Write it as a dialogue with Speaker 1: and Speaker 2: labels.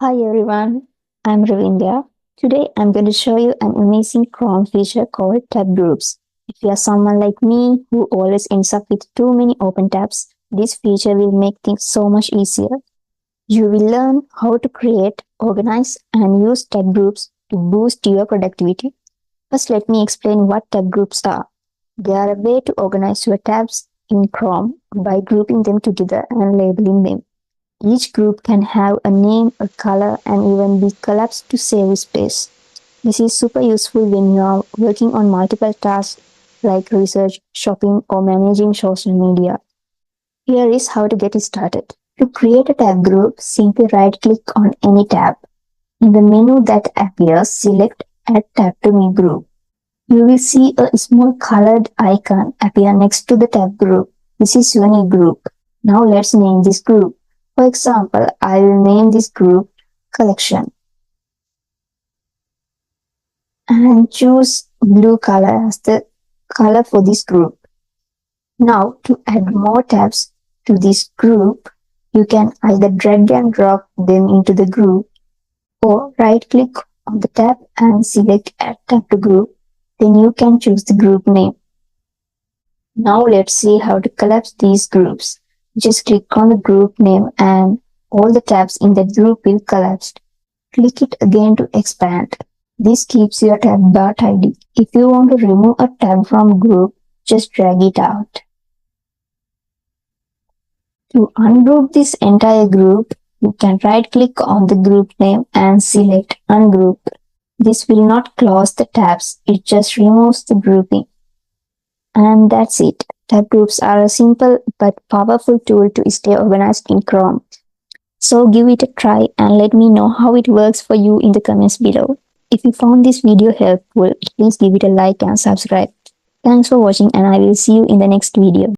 Speaker 1: Hi everyone, I'm Ravindra. Today I'm going to show you an amazing Chrome feature called tab groups. If you are someone like me who always ends up with too many open tabs, this feature will make things so much easier. You will learn how to create, organize, and use tab groups to boost your productivity. First, let me explain what tab groups are. They are a way to organize your tabs in Chrome by grouping them together and labeling them. Each group can have a name, a color, and even be collapsed to save space. This is super useful when you are working on multiple tasks like research, shopping, or managing social media. Here is how to get started. To create a tab group, simply right click on any tab. In the menu that appears, select Add Tab to New Group. You will see a small colored icon appear next to the tab group. This is your new group. Now let's name this group. For example, I will name this group Collection and choose blue color as the color for this group. Now to add more tabs to this group, you can either drag and drop them into the group or right click on the tab and select Add Tab to Group. Then you can choose the group name. Now let's see how to collapse these groups. Just click on the group name and all the tabs in that group will collapse. Click it again to expand. This keeps your tab bar tidy. If you want to remove a tab from group, just drag it out. To ungroup this entire group, you can right click on the group name and select Ungroup. This will not close the tabs, it just removes the grouping. And that's it. Tab groups are a simple but powerful tool to stay organized in Chrome. So give it a try and let me know how it works for you in the comments below. If you found this video helpful, please give it a like and subscribe. Thanks for watching and I will see you in the next video.